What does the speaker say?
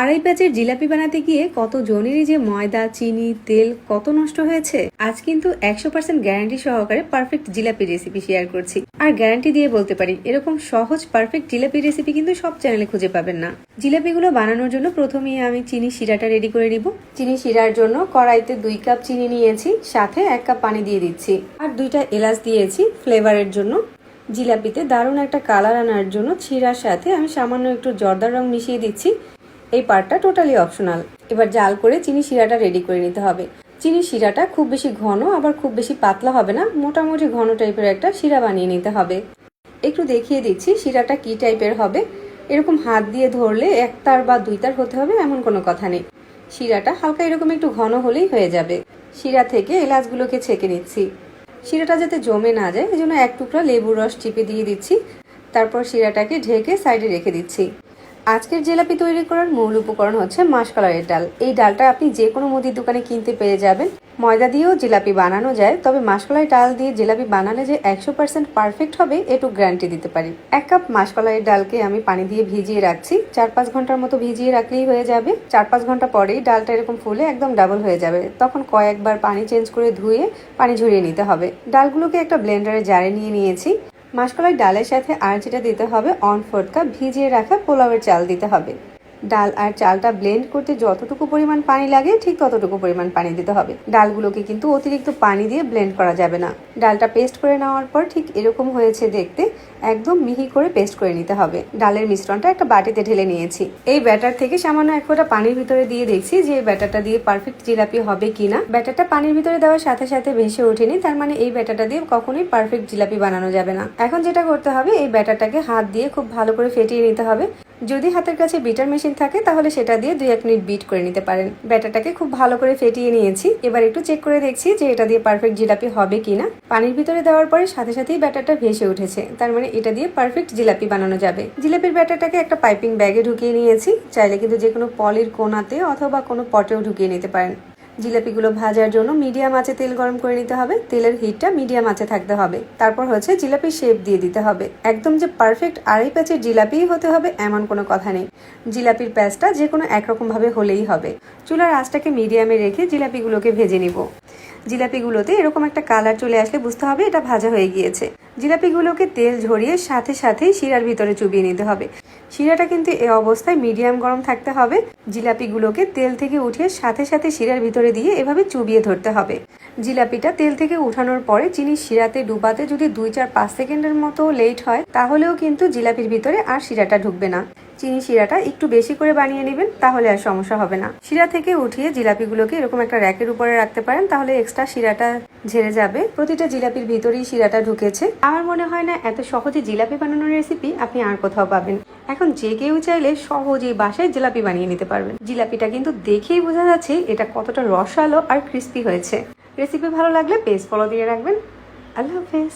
আড়াই প্যাচের জিলাপি বানাতে গিয়ে কত জনেরই যে ময়দা, চিনি, তেল কত নষ্ট হয়েছে। আজ কিন্তু 100% গ্যারান্টি সহকারে পারফেক্ট জিলাপি রেসিপি শেয়ার করছি। আর গ্যারান্টি দিয়ে বলতে পারি, এরকম সহজ পারফেক্ট জিলাপি রেসিপি কিন্তু সব চ্যানেলে খুঁজে পাবেন না। জিলাপিগুলো বানানোর জন্য প্রথমেই আমি চিনি শিরাটা রেডি করে নিব। চিনি শিরার জন্য কড়াইতে 2 কাপ চিনি নিয়েছি, সাথে 1 কাপ পানি দিয়ে দিচ্ছি। আর 2টা এলাচ দিয়েছি ফ্লেভারের জন্য। জিলাপিতে দারুণ একটা কালার আনার জন্য শিরার সাথে আমি সামান্য একটু জর্দার রং মিশিয়ে দিচ্ছি। এই পার্টটা টোটালি অপশনাল। এবার জাল করে চিনি শিরাটা রেডি করে নিতে হবে। চিনি শিরাটা খুব বেশি ঘন আবার খুব বেশি পাতলা হবে না, মোটামুটি ঘন টাইপের একটা শিরা বানিয়ে নিতে হবে। একটু দেখিয়ে দিচ্ছি শিরাটা কি টাইপের হবে। এরকম হাত দিয়ে ধরলে 1 তার বা 2 তার হতে হবে এমন কোনো কথা নেই। শিরাটা হালকা এরকম একটু ঘন হলেই হয়ে যাবে। শিরা থেকে এলাচগুলোকে ছেঁকে নিচ্ছি। শিরাটা যাতে জমে না যায় এজন্য 1 টুকরা লেবুর রস চিপে দিয়ে দিচ্ছি। তারপর শিরাটাকে ঢেকে সাইডে রেখে দিচ্ছি। আজকের জিলাপি তৈরি করার মূল উপকরণ হচ্ছে মাসকলাইয়ের ডাল। এই ডালটা আপনি যে কোনো মুদির দোকানে কিনতে পেয়ে যাবেন। ময়দা দিয়েও জিলাপি বানানো যায়, তবে মাসকলাই ডাল দিয়ে জিলাপি বানালে যে 100% পারফেক্ট হবে এটুকু গ্যারান্টি দিতে পারি। 1 কাপ মাসকলাইয়ের ডালকে আমি পানি দিয়ে ভিজিয়ে রাখছি। 4-5 ঘন্টার মতো ভিজিয়ে রাখলেই হয়ে যাবে। 4-5 ঘন্টা পরেই ডালটা এরকম ফুলে একদম ডাবল হয়ে যাবে। তখন কয়েকবার পানি চেঞ্জ করে ধুয়ে পানি ঝরিয়ে নিতে হবে। ডালগুলোকে একটা ব্লেন্ডারে জারে নিয়ে নিয়েছি। মাসকলাই ডালের সাথে আর যেটা দিতে হবে 1/4 কাপ ভিজিয়ে রাখা পোলাওয়ের চাল দিতে হবে। ডাল আর চালটা ব্লেন্ড করতে যতটুকু পরিমাণ পানি লাগে ঠিক ততটুকু পরিমাণ পানি দিতে হবে। ডালগুলোকে কিন্তু অতিরিক্ত পানি দিয়ে ব্লেন্ড করা যাবে না। ডালটা পেস্ট করে নেওয়ার পর ঠিক এরকম হয়েছে দেখতে, একদম মিহি করে পেস্ট করে নিতে হবে। ডালের মিশ্রণটা একটা বাটিতে ঢেলে নিয়েছি। এই ব্যাটার থেকে সামান্য 1 ফোঁটা পানির ভিতরে দিয়ে দেখছি যে এই ব্যাটারটা দিয়ে পারফেক্ট জিলাপি হবে কিনা। ব্যাটারটা পানির ভিতরে দেওয়ার সাথে সাথে ভেসে ওঠেনি, তার মানে এই ব্যাটারটা দিয়ে কখনোই পারফেক্ট জিলাপি বানানো যাবে না। এখন যেটা করতে হবে, এই ব্যাটারটাকে হাত দিয়ে খুব ভালো করে ফেটিয়ে নিতে হবে। যদি হাতের কাছে বিটার মেশিন থাকে তাহলে সেটা দিয়ে 2-1 মিনিট বিট করে নিতে পারেন। ব্যাটারটাকে খুব ভালো করে ফেটিয়ে নিয়েছি। এবার একটু চেক করে দেখছি যে এটা দিয়ে পারফেক্ট জিলাপি হবে কিনা। পানির ভিতরে দেওয়ার পরে সাথে সাথেই ব্যাটারটা ভেসে উঠেছে, তার মানে এটা দিয়ে পারফেক্ট জিলাপি বানানো যাবে। জিলাপির ব্যাটারটাকে একটা পাইপিং ব্যাগে ঢুকিয়ে নিয়েছি। চাইলে কিন্তু যে কোনো পলির কোনাতে অথবা কোনো পটেও ঢুকিয়ে নিতে পারেন। জিলাপিগুলো ভাজার জন্য মিডিয়াম আঁচে তেল গরম করে নিতে হবে। তেলের হিটটা মিডিয়াম আঁচে থাকতে হবে। তারপর হচ্ছে জিলাপির শেপ দিয়ে দিতে হবে। একদম যে পারফেক্ট আড়াই প্যাচের জিলাপি হতে হবে এমন কোনো কথা নেই। জিলাপির প্যাচটা যে কোনো একরকম ভাবে হলেই হবে। চুলার আঁচটাকে মিডিয়ামে রেখে জিলাপিগুলোকে ভেজে নিব। জিলাপিগুলোতে এরকম একটা কালার চলে আসলে বুঝতে হবে এটা ভাজা হয়ে গিয়েছে। জিলাপিগুলোকে তেল ঝরিয়ে সাথে সাথেই শিরার ভিতরে চুবিয়ে নিতে হবে। শিরাটা কিন্তু এই অবস্থায় মিডিয়াম গরম থাকতে হবে। জিলাপিগুলোকে তেল থেকে উঠিয়ে সাথে সাথে শিরার ভিতরে দিয়ে এভাবে চুবিয়ে ধরতে হবে। জিলাপিটা তেল থেকে উঠানোর পরে চিনি শিরাতে ডুবাতে যদি 2-4-5 সেকেন্ডের মতো লেট হয় তাহলেও কিন্তু জিলাপির ভিতরে আর শিরাটা ঢুকবে না। চিনি শিরাটা একটু বেশি করে বানিয়ে নেবেন, তাহলে আর সমস্যা হবে না। শিরা থেকে উঠিয়ে জিলাপিগুলোকে এরকম একটা র্যাকের উপরে রাখতে পারেন, তাহলে এক্সট্রা শিরাটা ঝেড়ে যাবে। প্রতিটা জিলাপির ভিতরেই শিরাটা ঢুকেছে। আমার মনে হয় না এত সহজে জিলাপি বানানোর রেসিপি আপনি আর কোথাও পাবেন। এখন যে কেউ চাইলে সহজেই বাসায় জিলাপি বানিয়ে নিতে পারবেন। জিলাপিটা কিন্তু দেখেই বোঝা যাচ্ছে এটা কতটা রসালো আর ক্রিস্পি হয়েছে। রেসিপি ভালো লাগলে পেজ ফলো দিয়ে রাখবেন। আল্লাহ হাফেজ।